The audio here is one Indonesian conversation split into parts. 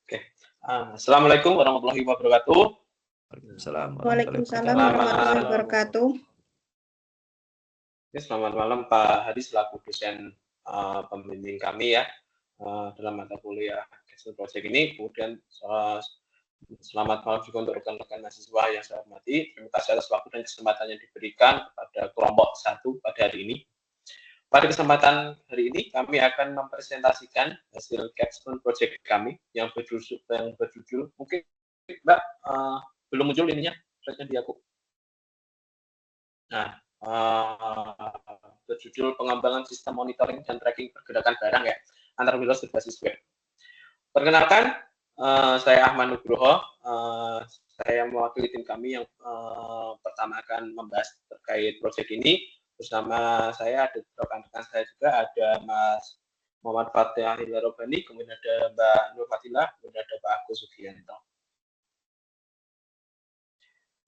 Oke. Assalamualaikum warahmatullahi wabarakatuh. Waalaikumsalam warahmatullahi wabarakatuh. Oke, selamat malam Pak Hadi selaku dosen pembimbing kami ya dalam mata kuliah Castle Project ini. Kemudian selamat malam juga untuk rekan-rekan mahasiswa yang saya hormati. Terima kasih atas waktu dan kesempatan yang diberikan kepada kelompok 1 pada hari ini. Pada kesempatan hari ini kami akan mempresentasikan hasil capstone project kami yang berjudul mungkin Mbak belum muncul ininya slide-nya di aku. Nah, berjudul pengembangan sistem monitoring dan tracking pergerakan barang ya antar Windows berbasis web. Perkenalkan, saya Ahmad Nugroho. Saya mewakili tim kami yang pertama akan membahas terkait proyek ini. Bersama saya ada rekan-rekan saya juga, ada Mas Muhammad Fatih Hilarobani, kemudian ada Mbak Nur Fatilah, kemudian ada Pak Agus Sugianto.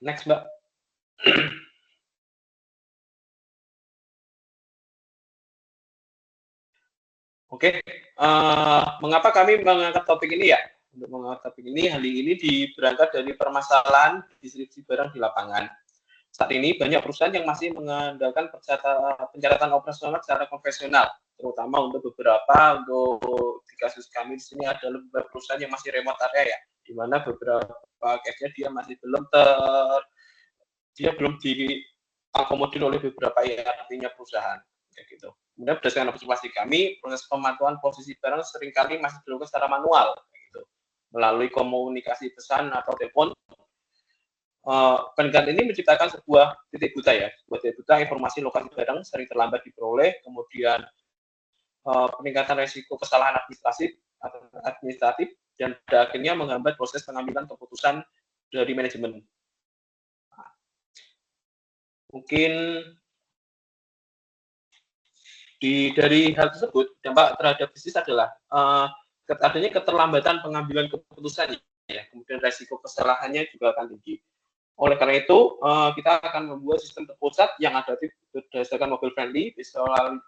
Next, Mbak. Oke, mengapa kami mengangkat topik ini ya? Untuk mengangkat topik ini, hal ini berangkat dari permasalahan distribusi barang di lapangan. Saat ini banyak perusahaan yang masih mengandalkan pencatatan operasional secara konvensional, terutama untuk di kasus kami di sini ada beberapa perusahaan yang masih remote area ya, di mana beberapa case-nya dia masih belum diakomodir oleh beberapa ERP-nya perusahaan, kayak gitu. Kemudian berdasarkan observasi kami, proses pemantauan posisi barang seringkali masih dilakukan secara manual, gitu, melalui komunikasi pesan atau telepon. Penelitian ini menciptakan sebuah titik buta ya, sebuah titik buta informasi lokasi barang sering terlambat diperoleh, kemudian peningkatan resiko kesalahan administratif dan pada akhirnya menghambat proses pengambilan keputusan dari manajemen. Mungkin dari hal tersebut dampak terhadap bisnis adalah adanya keterlambatan pengambilan keputusan ya, kemudian resiko kesalahannya juga akan tinggi. Oleh karena itu, kita akan membuat sistem terpusat yang adaptif berdasarkan mobile friendly,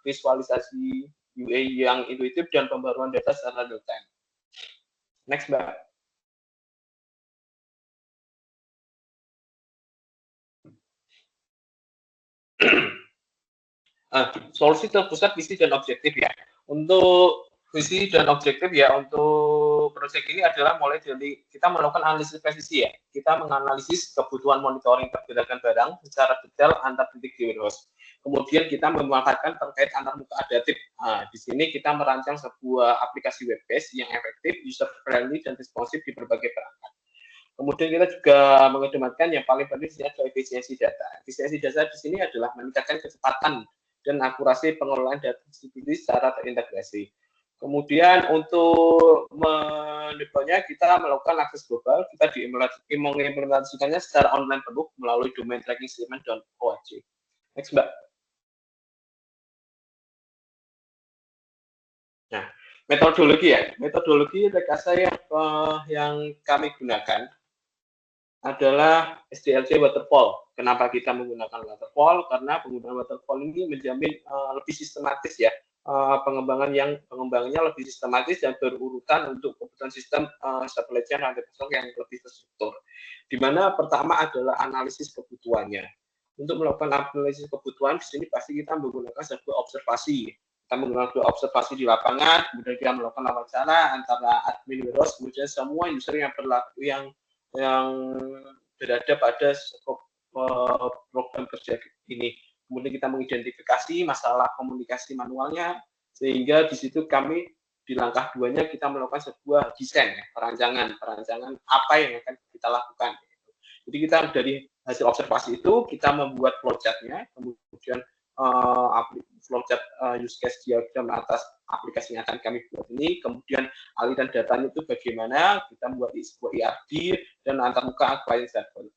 visualisasi UI yang intuitif, dan pembaruan data secara real time. Next, Mbak. Solusi terpusat, visi, dan objektif ya. Untuk visi dan objektif ya untuk proyek ini adalah mulai dari kita melakukan analisis presisi ya. Kita menganalisis kebutuhan monitoring pergerakan barang secara detail antar titik di warehouse. Kemudian kita memanfaatkan terkait antar muka adaptif. Nah, di sini kita merancang sebuah aplikasi web based yang efektif, user friendly, dan responsif di berbagai perangkat. Kemudian kita juga mengedepankan yang paling penting adalah efisiensi data. Efisiensi data di sini adalah meningkatkan kecepatan dan akurasi pengelolaan data distribusi secara terintegrasi. Kemudian untuk mendeploynya kita melakukan akses global, kita mengimplementasikannya secara online penuh melalui domain tracking statement.org. Next, Mbak. Nah, metodologi ya. Metodologi rekayasa yang kami gunakan adalah SDLC waterfall. Kenapa kita menggunakan waterfall? Karena penggunaan waterfall ini menjamin lebih sistematis ya, pengembangannya lebih sistematis dan berurutan untuk kebutuhan sistem supply chain yang lebih terstruktur. Di mana pertama adalah analisis kebutuhannya. Untuk melakukan analisis kebutuhan di sini pasti kita menggunakan sebuah observasi. Kita menggunakan observasi di lapangan, kemudian kita melakukan wawancara antara admin warehouse, kemudian semua user yang berada pada skop program kerja ini. Kemudian kita mengidentifikasi masalah komunikasi manualnya, sehingga di situ kami di langkah 2-nya kita melakukan sebuah desain ya, perancangan apa yang akan kita lakukan. Jadi kita dari hasil observasi itu kita membuat flowchart-nya, kemudian flowchart use case diagram atas aplikasi yang akan kami buat ini, kemudian aliran datanya itu bagaimana, kita membuat sebuah ERP dan antarmuka client server.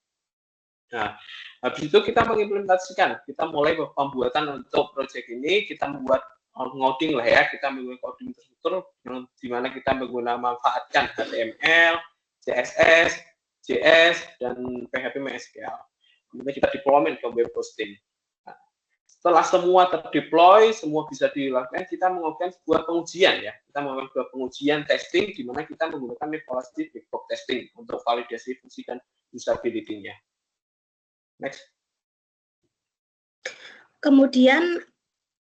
Nah, habis itu kita mengimplementasikan, kita mulai pembuatan untuk proyek ini, kita membuat ngoding lah ya, kita menggunakan coding terstruktur yang dimana kita memanfaatkan HTML, CSS, JS, dan PHP MySQL. Kemudian kita deployment ke web hosting. Nah, setelah semua terdeploy, semua bisa dilakukan, kita melakukan sebuah pengujian ya. Kita melakukan sebuah pengujian testing di mana kita menggunakan metodologi black box testing untuk validasi fungsi dan usability-nya. Next. Kemudian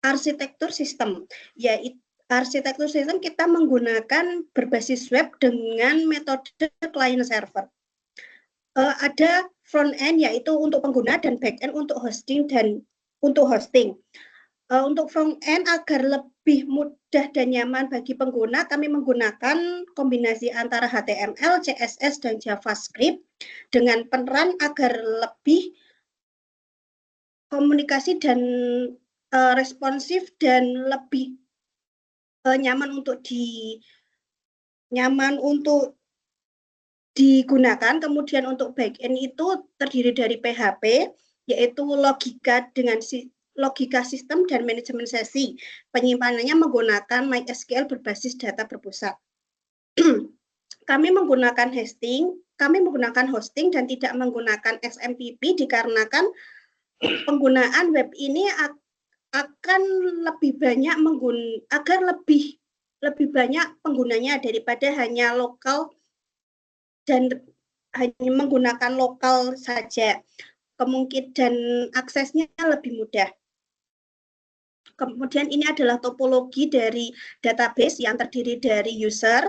arsitektur sistem, yaitu arsitektur sistem kita menggunakan berbasis web dengan metode client server. Ada front end yaitu untuk pengguna dan back end untuk hosting dan untuk hosting. Untuk front end agar lebih mudah dan nyaman bagi pengguna, kami menggunakan kombinasi antara HTML, CSS, dan JavaScript dengan peran agar lebih komunikasi dan responsif dan lebih nyaman digunakan. Kemudian untuk back end itu terdiri dari PHP, yaitu logika sistem dan manajemen sesi. Penyimpanannya menggunakan MySQL berbasis data berpusat. Kami menggunakan hosting dan tidak menggunakan XMPP dikarenakan penggunaan web ini akan lebih banyak agar lebih banyak penggunanya daripada hanya lokal dan hanya menggunakan lokal saja. Kemungkinan dan aksesnya lebih mudah. Kemudian ini adalah topologi dari database yang terdiri dari user,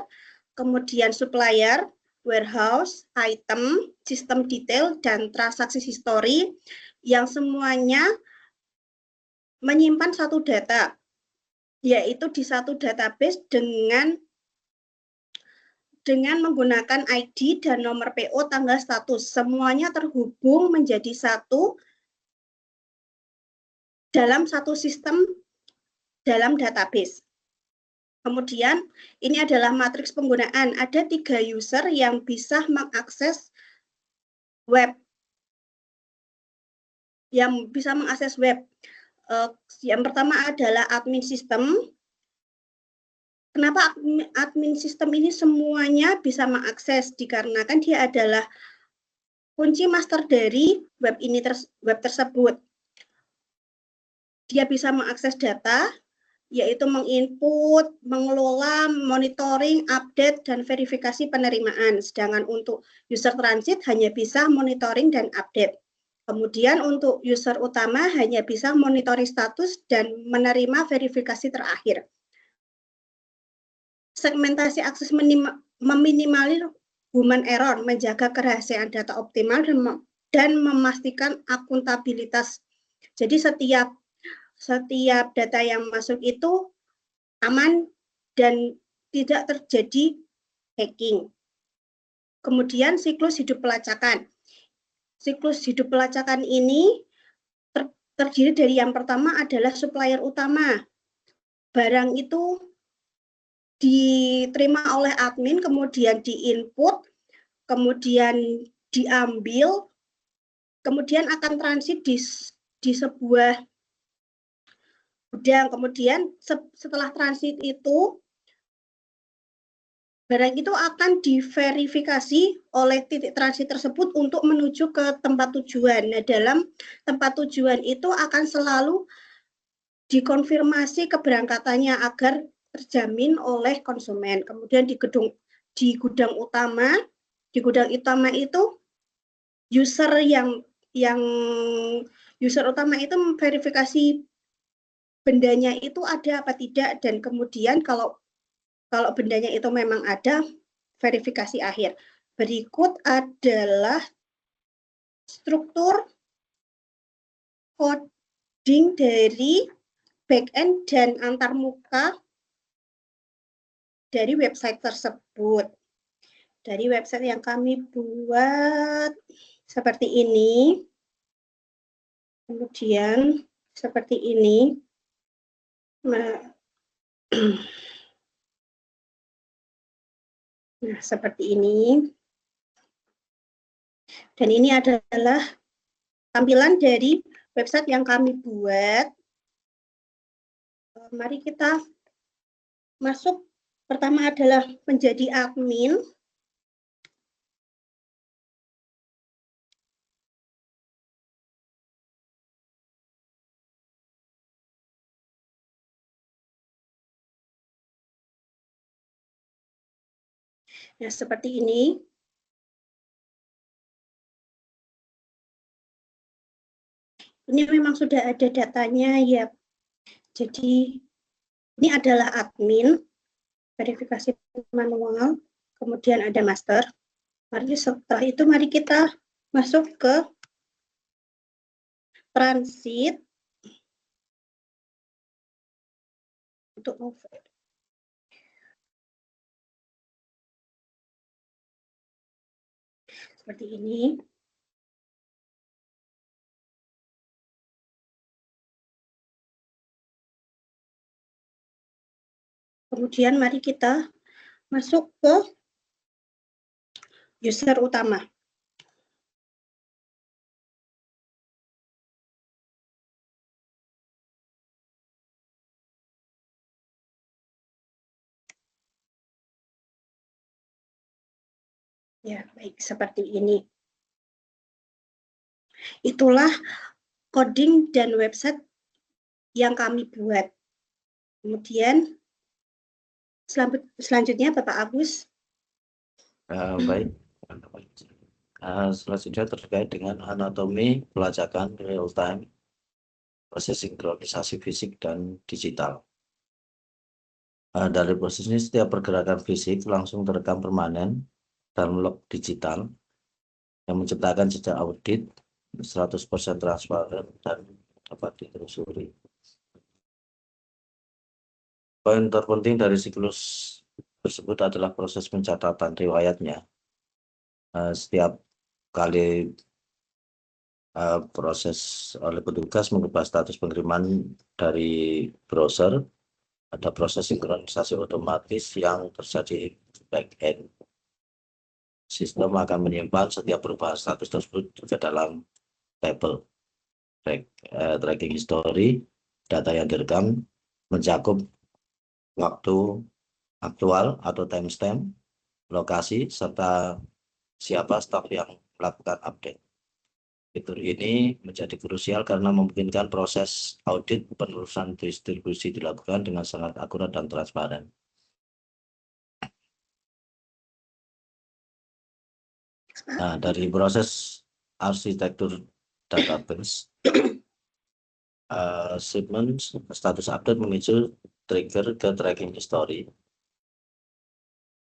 kemudian supplier, warehouse, item, sistem detail, dan transaksi history yang semuanya menyimpan satu data, yaitu di satu database dengan menggunakan ID dan nomor PO tanggal status. Semuanya terhubung menjadi satu dalam satu sistem dalam database. Kemudian ini adalah matriks penggunaan. Ada 3 user yang bisa mengakses web. Yang pertama adalah admin sistem. Kenapa admin sistem ini semuanya bisa mengakses? Dikarenakan dia adalah kunci master dari web tersebut. Dia bisa mengakses data, yaitu menginput, mengelola, monitoring, update, dan verifikasi penerimaan. Sedangkan untuk user transit hanya bisa monitoring dan update. Kemudian untuk user utama hanya bisa monitoring status dan menerima verifikasi terakhir. Segmentasi akses meminimalir human error, menjaga kerahasiaan data optimal, dan memastikan akuntabilitas. Jadi setiap data yang masuk itu aman dan tidak terjadi hacking. Kemudian siklus hidup pelacakan. Siklus hidup pelacakan ini terdiri dari yang pertama adalah supplier utama. Barang itu diterima oleh admin, kemudian diinput, kemudian diambil, kemudian akan transit di sebuah gudang. Kemudian setelah transit itu, barang itu akan diverifikasi oleh titik transit tersebut untuk menuju ke tempat tujuan. Nah, dalam tempat tujuan itu akan selalu dikonfirmasi keberangkatannya agar terjamin oleh konsumen. Kemudian di gudang utama itu user user utama itu memverifikasi bendanya itu ada apa tidak, dan kemudian kalau bendanya itu memang ada, verifikasi akhir. Berikut adalah struktur coding dari backend dan antarmuka dari website tersebut. Dari website yang kami buat seperti ini, kemudian seperti ini. Nah, seperti ini. Dan ini adalah tampilan dari website yang kami buat. Mari kita masuk. Pertama adalah menjadi admin. Nah, seperti ini. Ini memang sudah ada datanya ya. Jadi ini adalah admin, verifikasi manual, kemudian ada master. Mari setelah itu mari kita masuk ke transit untuk over. Seperti ini. Kemudian mari kita masuk ke user utama. Ya, baik, seperti ini. Itulah coding dan website yang kami buat. Kemudian selanjutnya Bapak Agus. Baik. Selanjutnya terkait dengan anatomi pelacakan real time, proses sinkronisasi fisik dan digital. Dari proses ini setiap pergerakan fisik langsung terekam permanen dalam log digital yang menciptakan jejak audit 100% transparan dan dapat ditelusuri. Poin terpenting dari siklus tersebut adalah proses pencatatan riwayatnya. Setiap kali proses oleh petugas mengubah status pengiriman dari browser, ada proses sinkronisasi otomatis yang terjadi di back-end. Sistem akan menyimpan setiap perubahan status tersebut ke dalam tabel tracking history. Data yang direkam mencakup waktu aktual atau timestamp, lokasi, serta siapa staf yang melakukan update. Fitur ini menjadi krusial karena memungkinkan proses audit penelusuran distribusi dilakukan dengan sangat akurat dan transparan. Nah, dari proses arsitektur database, shipment status update memicu trigger ke tracking history,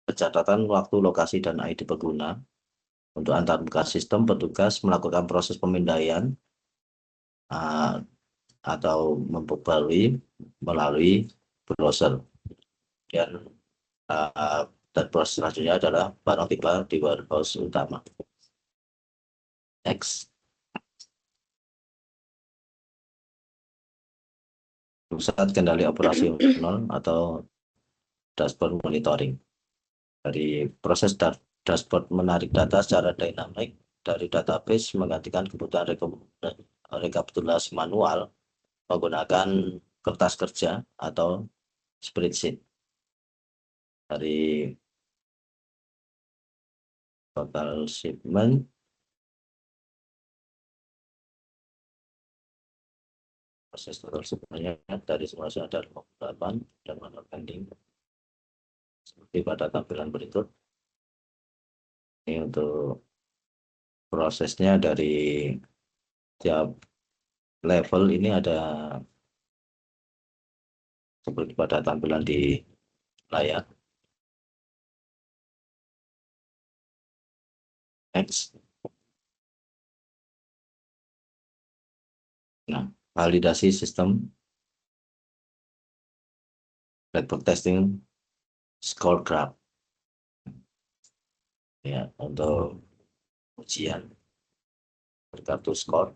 pencatatan waktu, lokasi, dan ID pengguna. Untuk antarmuka sistem, petugas melakukan proses pemindaian atau memperbarui melalui browser. Dan proses selanjutnya adalah barang tiba di warehouse utama. Next. Pusat kendali operasional atau dashboard monitoring. Dari proses dashboard menarik data secara dinamik dari database menggantikan kebutuhan rekapitulasi manual menggunakan kertas kerja atau spreadsheet. Dari total shipment, proses total shipmentnya dari semula ada 58 dan manual pending seperti pada tampilan berikut. Ini untuk prosesnya dari tiap level ini ada seperti pada tampilan di layar. Next. Nah, validasi sistem, network testing, score graph. Ya, untuk ujian berkartu skor.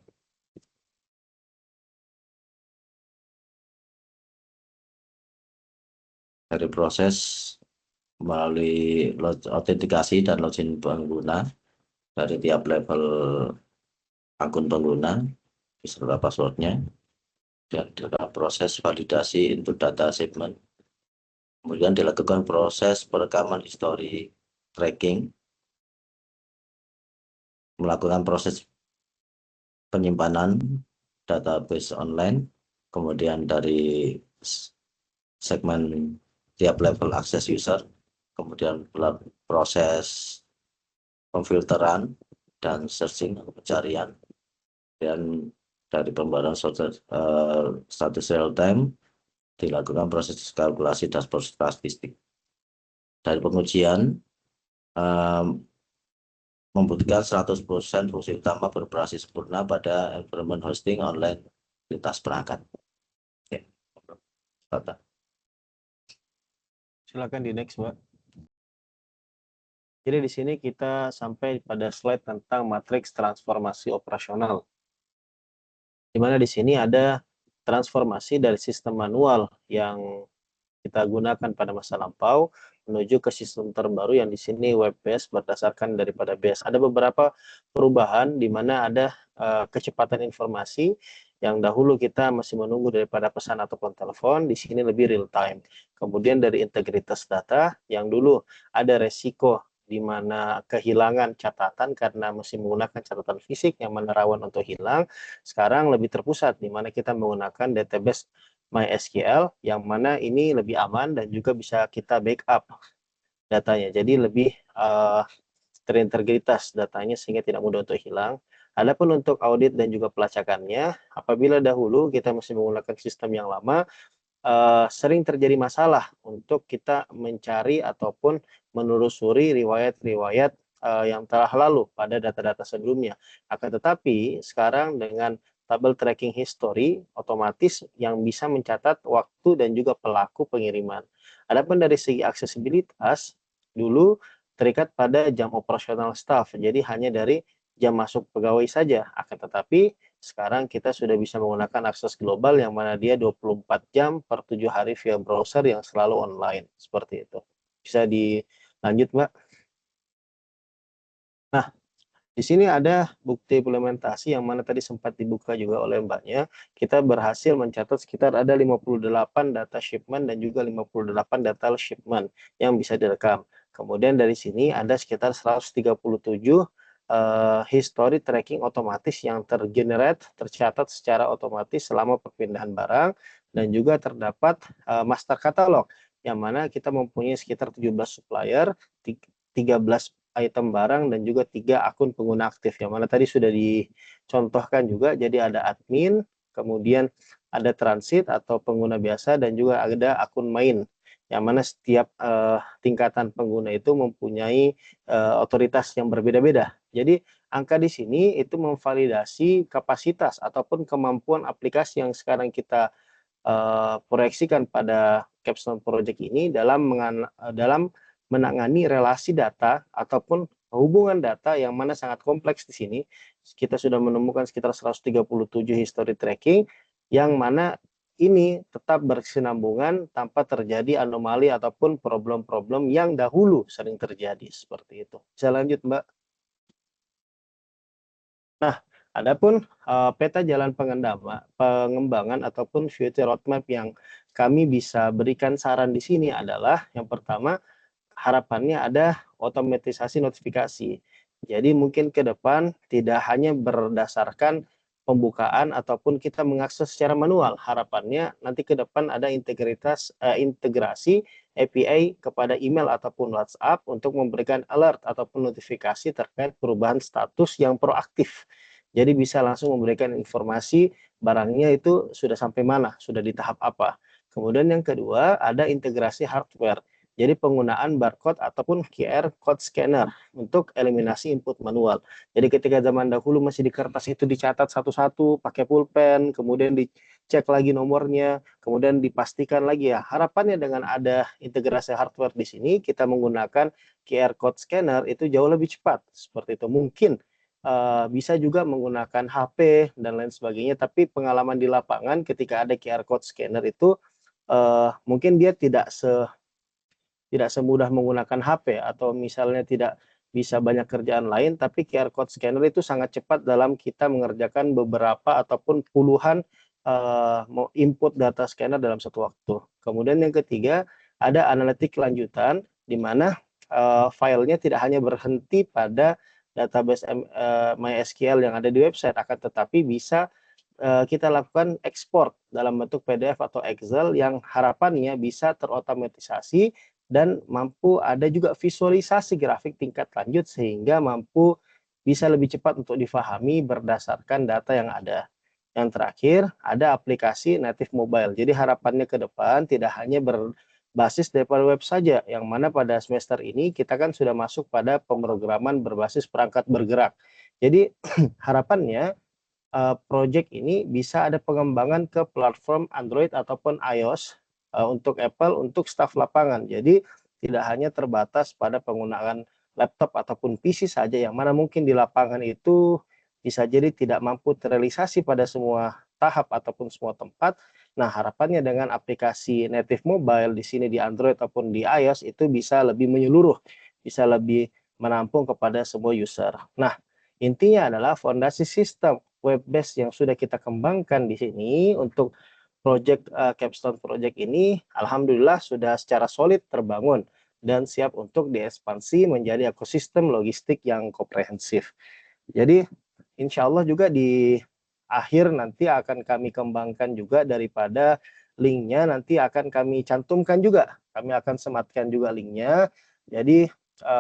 Dari proses melalui autentikasi dan login pengguna dari tiap level akun pengguna beserta passwordnya, dan dalam proses validasi untuk data shipment. Kemudian dilakukan proses perekaman histori tracking, melakukan proses penyimpanan database online, kemudian dari segmen tiap level akses user kemudian proses pemfilteran dan searching pencarian, dan dari pembaruan status real time dilakukan proses kalkulasi dashboard statistik. Dari pengujian membutuhkan 100% fungsi utama beroperasi sempurna pada environment hosting online lintas perangkat. Oke. Silakan di next, Mbak. Jadi di sini kita sampai pada slide tentang matriks transformasi operasional. Di mana di sini ada transformasi dari sistem manual yang kita gunakan pada masa lampau menuju ke sistem terbaru yang di sini web based berdasarkan daripada base. Ada beberapa perubahan di mana ada kecepatan informasi yang dahulu kita masih menunggu daripada pesan ataupun telepon, di sini lebih real time. Kemudian dari integritas data yang dulu ada resiko di mana kehilangan catatan karena masih menggunakan catatan fisik yang mana rawan untuk hilang, sekarang lebih terpusat di mana kita menggunakan database MySQL yang mana ini lebih aman dan juga bisa kita backup datanya. Jadi lebih terintegritas datanya sehingga tidak mudah untuk hilang. Adapun untuk audit dan juga pelacakannya, apabila dahulu kita masih menggunakan sistem yang lama, sering terjadi masalah untuk kita mencari ataupun menelusuri riwayat-riwayat yang telah lalu pada data-data sebelumnya. Akan tetapi sekarang dengan tabel tracking history otomatis yang bisa mencatat waktu dan juga pelaku pengiriman. Adapun dari segi aksesibilitas, dulu terikat pada jam operasional staff, jadi hanya dari jam masuk pegawai saja. Akan tetapi sekarang kita sudah bisa menggunakan akses global yang mana dia 24 jam per 7 hari via browser yang selalu online. Seperti itu. Bisa dilanjut, Mbak. Nah, di sini ada bukti implementasi yang mana tadi sempat dibuka juga oleh Mbaknya. Kita berhasil mencatat sekitar ada 58 data shipment dan juga 58 data shipment yang bisa direkam. Kemudian dari sini ada sekitar 137 history tracking otomatis yang tercatat secara otomatis selama perpindahan barang, dan juga terdapat master katalog yang mana kita mempunyai sekitar 17 supplier, 13 item barang dan juga 3 akun pengguna aktif yang mana tadi sudah dicontohkan juga. Jadi ada admin, kemudian ada transit atau pengguna biasa, dan juga ada akun main yang mana setiap tingkatan pengguna itu mempunyai otoritas yang berbeda-beda. Jadi angka di sini itu memvalidasi kapasitas ataupun kemampuan aplikasi yang sekarang kita proyeksikan pada Capstone Project ini dalam menangani relasi data ataupun hubungan data yang mana sangat kompleks di sini. Kita sudah menemukan sekitar 137 history tracking yang mana ini tetap berkesinambungan tanpa terjadi anomali ataupun problem-problem yang dahulu sering terjadi seperti itu. Bisa lanjut, Mbak. Nah, adapun peta jalan pengembangan ataupun future roadmap yang kami bisa berikan saran di sini adalah yang pertama, harapannya ada otomatisasi notifikasi. Jadi mungkin ke depan tidak hanya berdasarkan pembukaan ataupun kita mengakses secara manual. Harapannya nanti ke depan ada integrasi API kepada email ataupun WhatsApp untuk memberikan alert ataupun notifikasi terkait perubahan status yang proaktif. Jadi bisa langsung memberikan informasi barangnya itu sudah sampai mana, sudah di tahap apa. Kemudian yang kedua ada integrasi hardware. Jadi penggunaan barcode ataupun QR code scanner untuk eliminasi input manual. Jadi ketika zaman dahulu masih di kertas itu dicatat satu-satu pakai pulpen, kemudian dicek lagi nomornya, kemudian dipastikan lagi ya. Harapannya dengan ada integrasi hardware di sini, kita menggunakan QR code scanner itu jauh lebih cepat. Seperti itu. Mungkin bisa juga menggunakan HP dan lain sebagainya, tapi pengalaman di lapangan ketika ada QR code scanner itu mungkin dia tidak semudah menggunakan HP atau misalnya tidak bisa banyak kerjaan lain, tapi QR code scanner itu sangat cepat dalam kita mengerjakan beberapa ataupun puluhan input data scanner dalam satu waktu. Kemudian yang ketiga ada analitik lanjutan di mana filenya tidak hanya berhenti pada database MySQL yang ada di website, akan tetapi bisa kita lakukan ekspor dalam bentuk PDF atau Excel yang harapannya bisa terotomatisasi dan mampu ada juga visualisasi grafik tingkat lanjut sehingga mampu bisa lebih cepat untuk difahami berdasarkan data yang ada. Yang terakhir, ada aplikasi native mobile. Jadi harapannya ke depan tidak hanya berbasis daripada web saja, yang mana pada semester ini kita kan sudah masuk pada pemrograman berbasis perangkat bergerak. Jadi harapannya project ini bisa ada pengembangan ke platform Android ataupun iOS untuk Apple untuk staf lapangan. Jadi tidak hanya terbatas pada penggunaan laptop ataupun PC saja, yang mana mungkin di lapangan itu bisa jadi tidak mampu terrealisasi pada semua tahap ataupun semua tempat. Nah, harapannya dengan aplikasi native mobile di sini di Android ataupun di iOS itu bisa lebih menyeluruh, bisa lebih menampung kepada semua user. Nah, intinya adalah fondasi sistem web base yang sudah kita kembangkan di sini untuk project Capstone project ini, alhamdulillah sudah secara solid terbangun dan siap untuk diekspansi menjadi ekosistem logistik yang komprehensif. Jadi insya Allah juga di akhir nanti akan kami kembangkan juga daripada linknya, nanti akan kami cantumkan juga, kami akan sematkan juga linknya. Jadi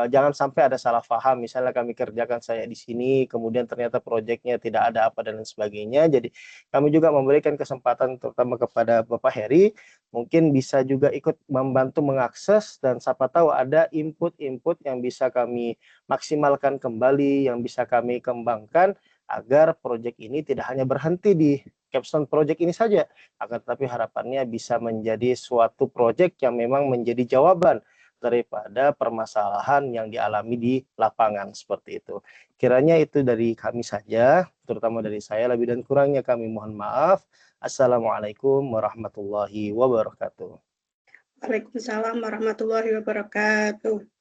jangan sampai ada salah paham, misalnya kami kerjakan saya di sini, kemudian ternyata proyeknya tidak ada apa dan lain sebagainya. Jadi kami juga memberikan kesempatan terutama kepada Bapak Heri, mungkin bisa juga ikut membantu mengakses dan siapa tahu ada input-input yang bisa kami maksimalkan kembali, yang bisa kami kembangkan agar proyek ini tidak hanya berhenti di Capstone project ini saja, akan tetapi harapannya bisa menjadi suatu proyek yang memang menjadi jawaban daripada permasalahan yang dialami di lapangan seperti itu. Kiranya itu dari kami saja, terutama dari saya, lebih dan kurangnya kami mohon maaf. Assalamualaikum warahmatullahi wabarakatuh. Waalaikumsalam warahmatullahi wabarakatuh.